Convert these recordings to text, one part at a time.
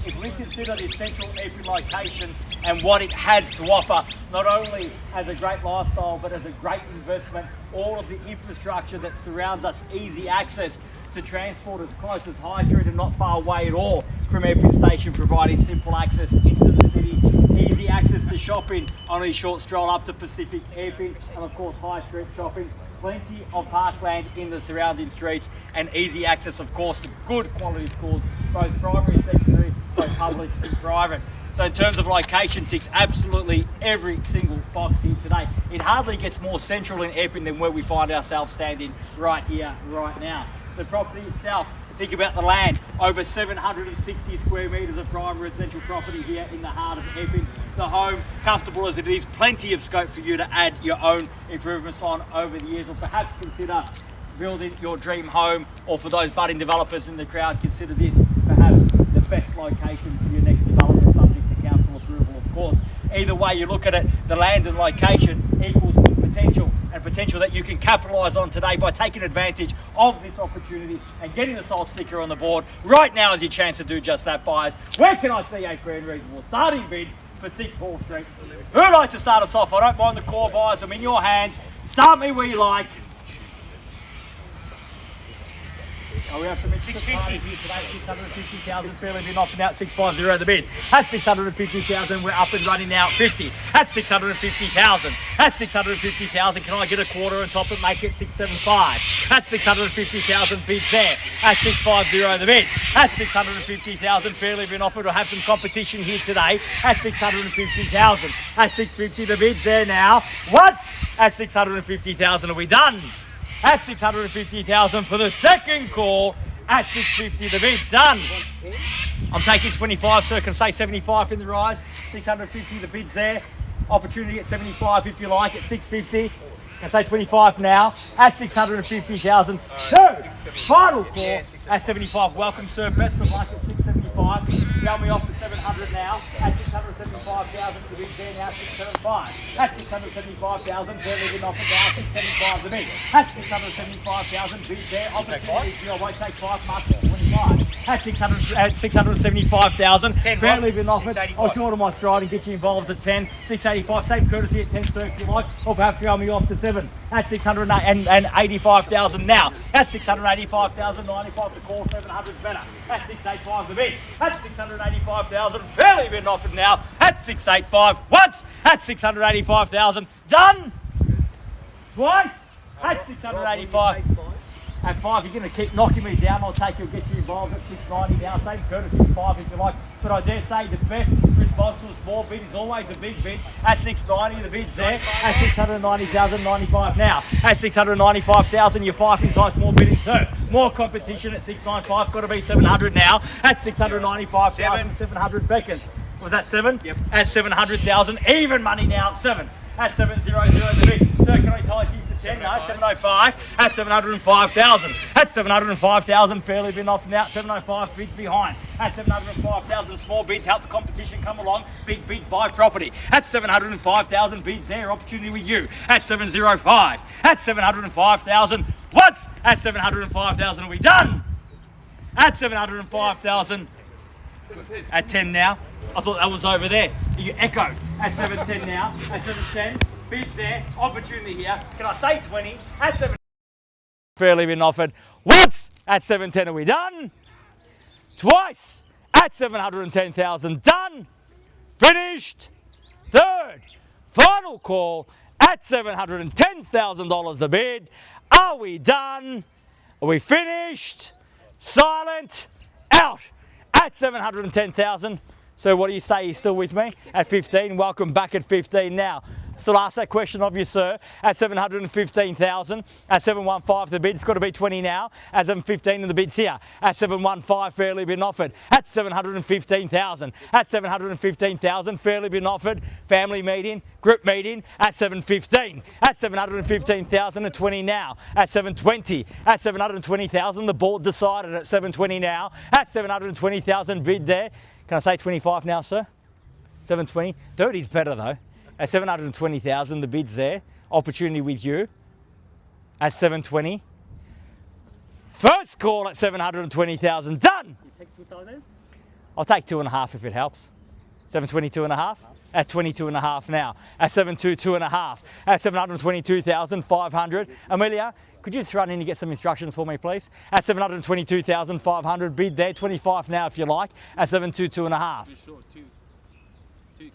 if we consider this central EPPING location and what it has to offer, not only as a great lifestyle, but as a great investment, all of the infrastructure that surrounds us, easy access to transport as close as High Street and not far away at all from EPPING Station, providing simple access into the city, easy access to shopping, only a short stroll up to Pacific EPPING, and of course High Street shopping, plenty of parkland in the surrounding streets, and easy access of course to good quality schools, both primary, secondary, both public and private. So in terms of location, ticks absolutely every single box here today. It hardly gets more central in EPPING than where we find ourselves standing right here, right now. The property itself, think about the land, over 760 square metres of prime residential property here in the heart of EPPING. The home, comfortable as it is, plenty of scope for you to add your own improvements on over the years, or perhaps consider building your dream home, or for those budding developers in the crowd, consider this perhaps the best location for your next development, subject to council approval of course. Either way you look at it, the land and location equals potential, and potential that you can capitalise on today by taking advantage of this opportunity and getting the sold sticker on the board. Right now is your chance to do just that, buyers. Where can I see a fair and reasonable starting bid for 6 Hall Street? Who would like to start us off? I don't mind the core, buyers. I'm in your hands. Start me where you like. Oh, we have some 650 here today, 650,000, fairly been offering out 650 at the bid. At 650,000, we're up and running now at 50. At 650,000, at 650,000, can I get a quarter on top and make it 675? At 650,000, bids there. At 650 at the bid. At 650,000, fairly been offered. We'll have some competition here today. At 650,000, at 650, the bids there now. What? At 650,000, are we done? At 650,000 for the second call. At 650, the bid done. I'm taking 25, so I can say 75 in the rise. 650, the bid's there. Opportunity at 75 if you like. At 650, I say 25 now. At 650,000. Third, final call at 75. Welcome, sir. Best of luck at 675. Tell me off to 700 now. At 675,000, the bid's there now. 675. At 675,000, they're leaving off now. 675, the bid. At 675,000, bid there. Opportunity, I won't take 5, mark 25. At 675,000, fair leaving off it. I'll shorten my stride and get you involved at 10. 685, same courtesy at 10, sir, if you like. Or perhaps throw me off to 7. At 685,000 now. At 685,000, 95 to call, 700's better. At 685 the bid. At 685,000, fairly been offered now. At 685 once. At 685,000, done. Twice. At 685. At 5, you're going to keep knocking me down. I'll take you, get you involved at 690 now. Same courtesy at 5 if you like. But I dare say the best response to a small bid is always a big bid. At 690, the bid's there. At 690,000, 95 now. At 695,000, you're 5 times more bidding, sir. More competition at 695. Got to be 700 now. At 695,000, 700 beckons. Was that 7? Yep. At 700,000, even money now at 7. At 700 the bid. Sir, can I entice you to 10? No, 705. At 705,000. At 705,000, fairly been off now. 705, bids behind. At 705,000, small bids help the competition come along. Big bids buy property. At 705,000, bids there. Opportunity with you. At 705. At 705,000. What? At 705,000, are we done? At 705,000. At 10 now. I thought that was over there. You echo. At 710 now. At 710. Bids there. Opportunity here. Can I say 20? At 7. Fairly been offered. Once. At 710 are we done? Twice. At 710,000 done. Finished. Third. Final call. At $710,000 the bid. Are we done? Are we finished? Silent. Out. At 710,000. So what do you say? You're still with me? At 15. Welcome back at 15 now. Still ask that question of you, sir. At 715,000. At 715 the bid's got to be 20 now. At 715 and the bid's here. At 715 fairly been offered. At 715,000. At 715,000 fairly been offered. Family meeting, group meeting. At 715. At 715,000 and 20 now. At 720. At 720,000 the board decided at 720 now. At 720,000 bid there. Can I say 25 now, sir? 720. 30's better though. At 720,000, the bid's there. Opportunity with you. At 720. First call at 720,000. Done. You take this on then? I'll take 2.5 if it helps. 722.5. At 22.5 now. At 722.5. At 722,500. Emilia, could you just run in and get some instructions for me, please? At 722,500. Bid there. 25 now if you like. At 722.5.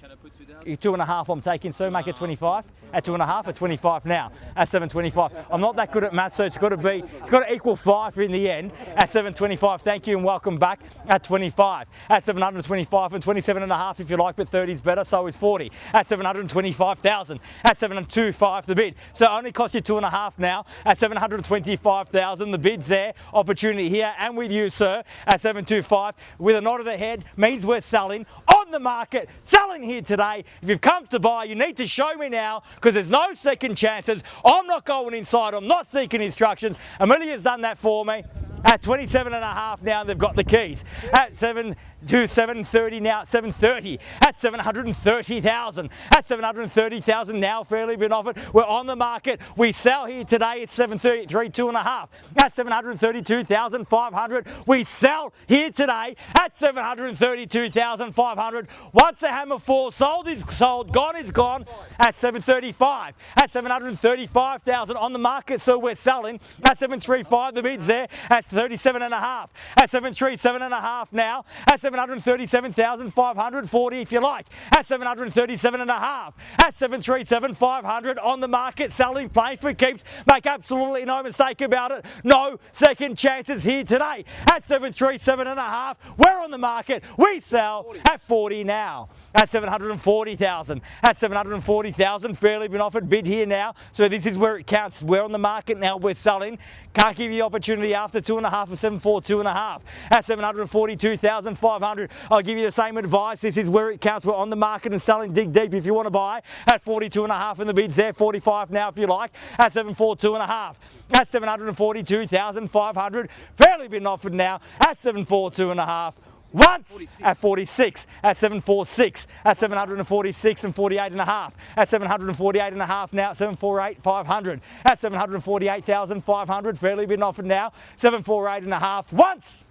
Can I put 2,000? 2.5 I'm taking, so make it 25. At 2.5, at 25 now. At 725. I'm not that good at maths, so it's got to equal 5 in the end. At 725, thank you and welcome back. At 25. At 725 and 27.5 if you like, but 30 is better, so is 40. At 725,000. At 725 the bid. So it only cost you 2.5 now. At 725,000 the bid's there. Opportunity here and with you, sir. At 725 with a nod of the head means we're selling on the market. Selling here today. If you've come to buy, you need to show me now because there's no second chances. I'm not going inside. I'm not seeking instructions. Emilia's done that for me. At 27.5 now, they've got the keys. At 730 now, 730. At 730,000. At 730,000 now, fairly been offered. We're on the market. We sell here today. It's 733, 2.5. At 732,500. We sell here today at 732,500. Once the hammer falls, sold is sold, gone is gone. At 735. At 735,000 on the market, so we're selling. At 735, the bid's there. At 37.5. At 737.5 now. At 737,500, 40 if you like. At 737.5. At 737,500 on the market, selling, playing for keeps. Make absolutely no mistake about it. No second chances here today. At 737.5, we're on the market. We sell at 40 now. At 740,000. At 740,000, fairly been offered. Bid here now. So this is where it counts. We're on the market now. We're selling. Can't give you the opportunity after 2.5 or 742.5. At 742,500, I'll give you the same advice. This is where it counts. We're on the market and selling. Dig deep if you want to buy. At 42.5 and the bid's there. 45 now if you like. At 742.5. At 742,500, fairly been offered now. At 742.5. Once 46. At 46, at 746, at 746 and 48.5, at 748.5 now, 748, 500, at 748,500, fairly been offered now, 748.5 once,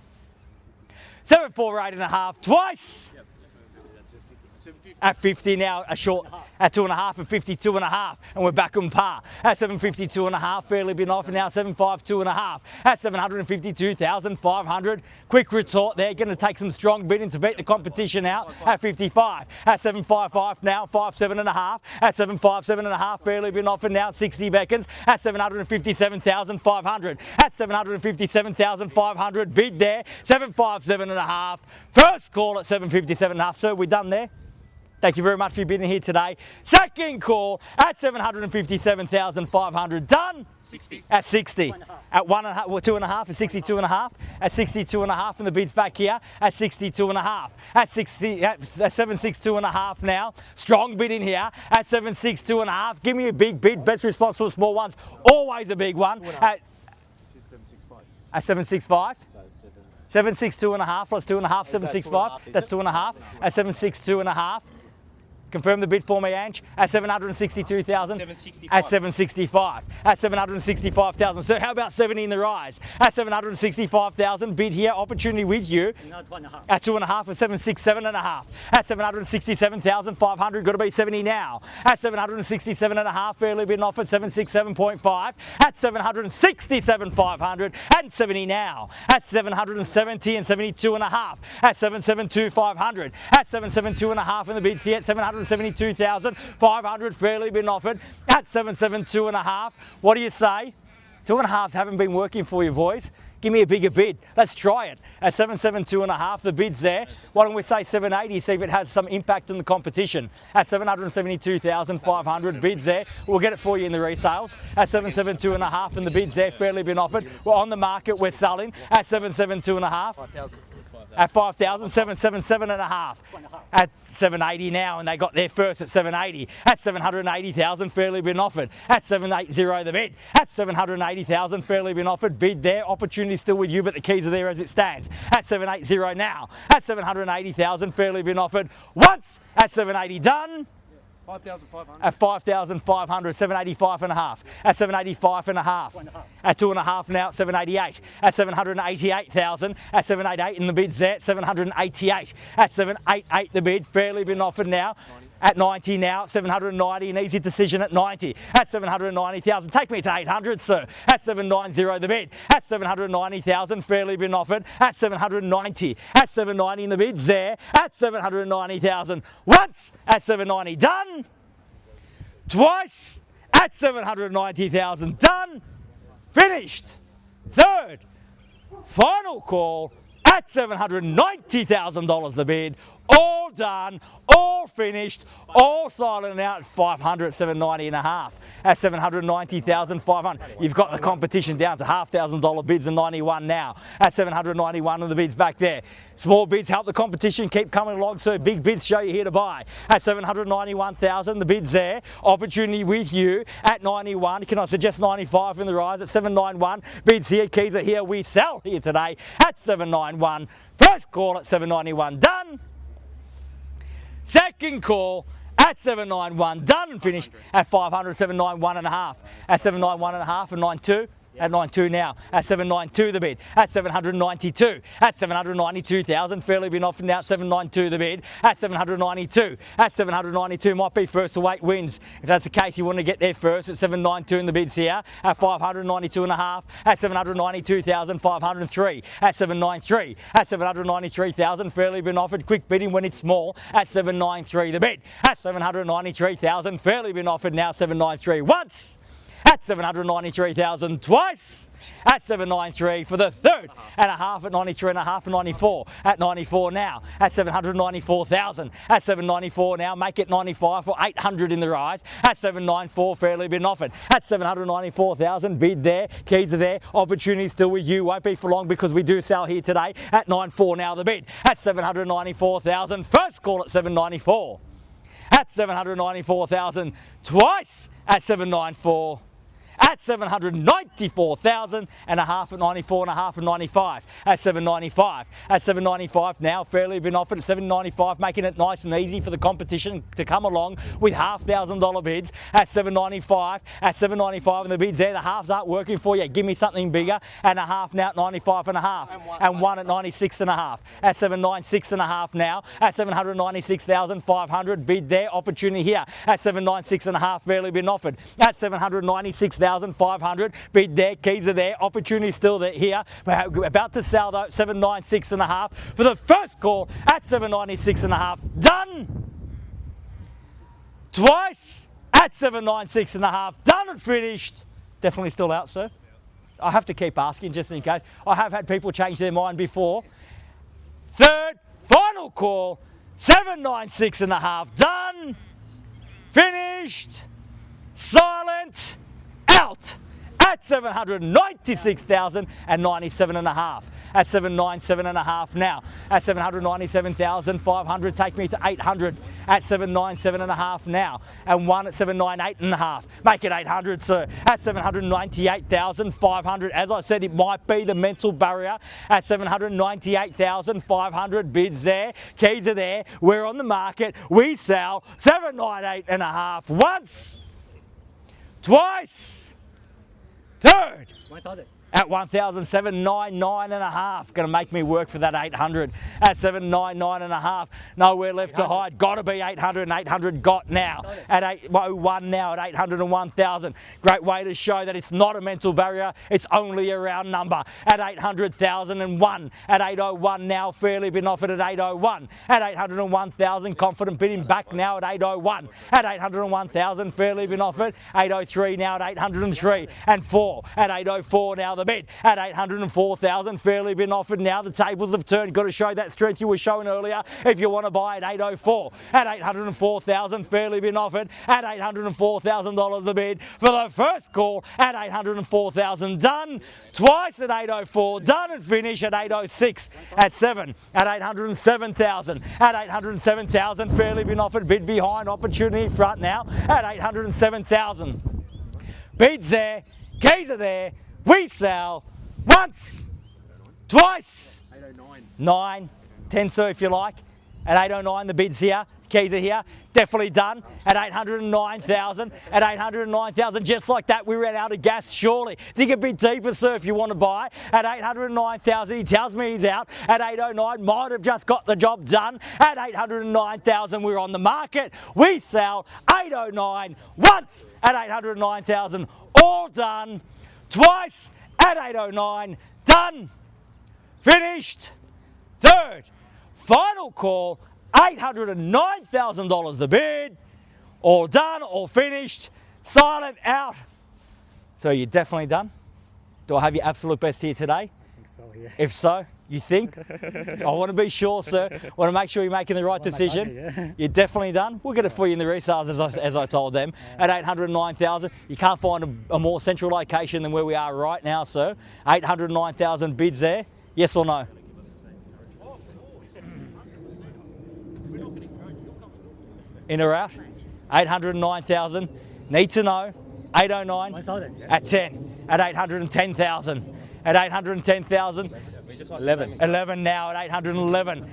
748.5 twice. At 50 now, a short, at 2.5 and 52.5, and we're back on par. At 752.5, fairly been offered now, 752.5. At 752,500, quick retort there, going to take some strong bidding to beat the competition out. At 55, at 755 now, 57.5. At 757.5, fairly been offered now, 60 beckons. At 757,500. At 757,500, bid there, 757.5. First call at 757.5. So we're done there. Thank you very much for being here today. Second call at 757,500. Done? 60. At 60. At 1.5, well, 2.5 at 62.5. At 62.5 and the bid's back here at 62.5. At 60, at 762.5 now. Strong bid in here at 762.5. Give me a big bid. Best response for small ones. Always a big one. At 765. At 765. 762.5 plus 2.5, 765. That's 2.5. At 762.5. Confirm the bid for me, Ange. At 762,000. 765. At 765. At 765,000. So how about 70 in the rise? At 765,000. Bid here. Opportunity with you. No, 2.5. At 2.5 and 767.5. At 767,500. Got to be 70 now. At 767.5. Fairly been offered 767.5. At 767,500 and 70 now. At 770 and 72.5. At 772,500. At 772.5 and the bid's here at 772,500. Fairly been offered at 772.5. What do you say? 2.5s haven't been working for you, boys. Give me a bigger bid. Let's try it. At 772.5, the bid's there. Why don't we say 780, see if it has some impact on the competition. At 772,500, bid's there. We'll get it for you in the resales. At 772.5 and the bid's there, fairly been offered. We're on the market, we're selling. At 772.5. 5,000. At 5,000, 777.5. At 780 now, and they got there first at 780. At 780,000, fairly been offered. At 780 the bid. At 780,000, fairly been offered. Bid there. Opportunity still with you, but the keys are there as it stands. At 780 now. At 780,000, fairly been offered. Once at 780 done. 5,500. At 5,500, 785 and a half. At 785 and a half. At 2.5 now, 788. At 788,000. At 788 in the bids there, 788. At 788 the bid, fairly been offered now. At 90 now, 790, an easy decision at 90. At 790,000, take me to 800, sir. At 790 the bid. At 790,000, fairly been offered. At 790. At 790 in the bids there. At 790,000. Once. At 790, done. Twice. At 790,000, done. Finished. Third. Final call. At $790,000 the bid. All done, all finished, all silent out at 500, 790 and a half. At 790,500. You've got the competition down to $1,500 bids and 91 now. At 791 of the bids back there. Small bids help the competition keep coming along, so big bids show you here to buy. At 791,000, the bids there. Opportunity with you at 91. Can I suggest 95 in the rise at 791? Bids here, keys are here. We sell here today at 791. First call at 791, done. Second call at 791, done and finished at 500, 791 and a half. At 791 and a half and 92. At 92 now. At 792 the bid. At 792. At 792,000. Fairly been offered now. 792 the bid. At 792. At 792 might be first to 8 wins. If that's the case, you want to get there first. At 792 in the bids here. At 592 and a half. At 792,503. At 793. At 793,000. Fairly been offered. Quick bidding when it's small. At 793 the bid. At 793,000. Fairly been offered now. 793 once. At 793,000 twice. At 793 for the third and a half. At 93 and a half and 94. At 94 now. At 794,000. At 794 now. Make it 95 for 800 in the rise. At 794 fairly been offered. At 794,000 bid there. Keys are there. Opportunity still with you. Won't be for long because we do sell here today. At 94 now the bid. At 794,000. First call at 794. At 794,000 twice. At 794. At 794,000 and a half at 94 and a half and 95. At 795. At 795 now, fairly been offered at 795, making it nice and easy for the competition to come along with $1,500 bids. At 795. At 795 and the bids there, the halves aren't working for you. Give me something bigger. And a half now at 95 and a half. And one at 96 and a half. At 796 and a half now. At 796,500 bid there. Opportunity here. At 796 and a half, fairly been offered. At 796,500 bid there, keys are there, opportunity still there here. We're about to sell though, 796 and a half for the first call at 796 and a half, done. Twice at 796 and a half, done and finished. Definitely still out, sir. I have to keep asking just in case. I have had people change their mind before. Third, final call, 796 and a half, done, finished, silent, out at 796,097 and a half. At 797 and a half now. At 797,500, take me to 800. At 797 and a half now. And one at 798 and a half. Make it 800, sir. At 798,500. As I said, it might be the mental barrier. At 798,500 bids there. Keys are there. We're on the market. We sell 798 and a half. Once. Twice. Third. At 1,799 and a half. Going to make me work for that 800. At 799 and a half. Nowhere left to hide. Got to be 800 and 800 got now. At 801 now at 801,000. Great way to show that it's not a mental barrier. It's only a round number. At 800,001. At 801 now. Fairly been offered at 801. At 801,000. Confident bidding back now at 801. At 801,000. Fairly been offered. 803 now at 803. And 4. At 804 now the bid. At 804,000, fairly been offered now. The tables have turned. Got to show that strength you were showing earlier if you want to buy at 804. At 804,000, fairly been offered. At $804,000 the bid for the first call. At 804,000, done. Twice at 804, done and finish at 806. At 7. At 807,000. At 807,000, fairly been offered. Bid behind, opportunity in front now. At 807,000. Bids there. Keys are there. We sell once, twice, 809. 9, 10 sir if you like. At 809 the bid's here. Keys are here. Definitely done at 809,000. At 809,000, just like that, we ran out of gas, surely. Dig a bit deeper, sir, if you want to buy. At 809,000, he tells me he's out. At 809, might have just got the job done. At 809,000, we're on the market. We sell 809 once at 809,000, all done. Twice at 809, done. Finished. Third, final call, $809,000 the bid. All done, all finished, silent, out. So you're definitely done? Do I have your absolute best here today? I think so, yeah. If so, you think? I want to be sure, sir. I want to make sure you're making the right decision. Money, yeah. You're definitely done. We'll get it for you in the resales, as I told them, at 809,000. You can't find a more central location than where we are right now, sir. 809,000 bids there. Yes or no? In or out? 809,000. Need to know. 809 at 10. At 810,000. At 810,000. 11 now at 811.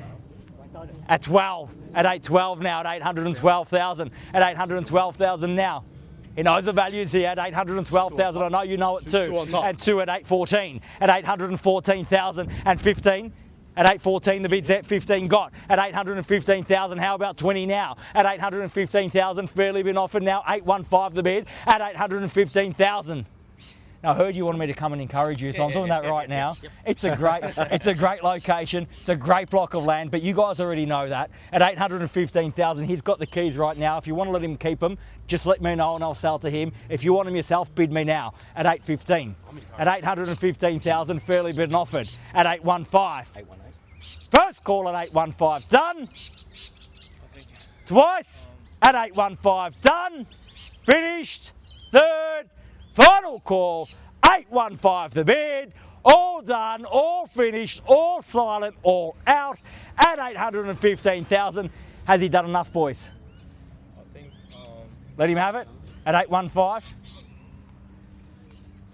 At 12. At 812 now at 812,000. At 812,000 now. He knows the values here at 812,000. I know you know it too. And 2 at 814. At 814,000 and 15. At 814, the bid's at 15 got. At 815,000, how about 20 now? At 815,000, fairly been offered now. 815 the bid at 815,000. Now, I heard you wanted me to come and encourage you, so I'm doing that right now. It's a great location. It's a great block of land, but you guys already know that. At 815,000, he's got the keys right now. If you want to let him keep them, just let me know and I'll sell to him. If you want him yourself, bid me now at 815. At 815,000, fairly been offered at 815. First call at 815, done. Twice at 815, done. Finished. Third, final call, 815 the bid. All done, all finished, all silent, all out at 815,000. Has he done enough, boys? I think. Let him have it at 815.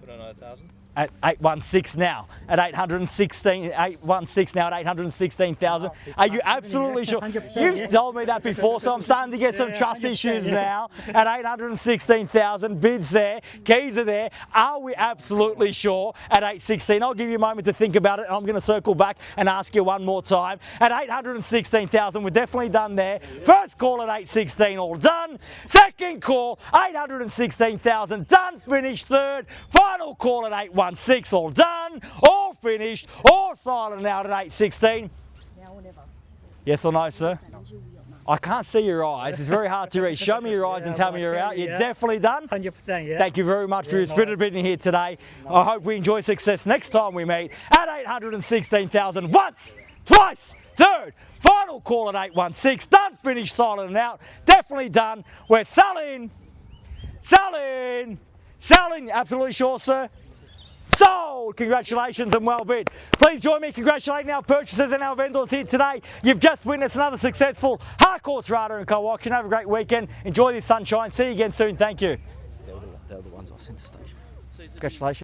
Put on 1,000. At 816 now, at 816, 816 now at 816,000. Are you absolutely sure? You've told me that before, so I'm starting to get some trust issues now. At 816,000, bids there, keys are there. Are we absolutely sure at 816? I'll give you a moment to think about it. I'm going to circle back and ask you one more time. At 816,000, we're definitely done there. First call at 816, all done. Second call, 816,000, done, finished. Third, final call at 816, all done, all finished, all silent out at 816. Now or never. Yes or no, sir? I can't see your eyes. It's very hard to read. Show me your eyes and tell me you're out. You're definitely done? 100%, yeah. Thank you very much for your spirited bidding here today. I hope we enjoy success next time we meet at 816,000. Once, twice, third, final call at 816. Done, finished, silent and out. Definitely done. We're selling. Selling. Selling. Absolutely sure, sir? Sold! Congratulations and well bid. Please join me congratulating our purchasers and our vendors here today. You've just witnessed another successful Harcourts, Rata & Co auction. Have a great weekend. Enjoy this sunshine. See you again soon. Thank you. They're the ones I sent to station. Congratulations.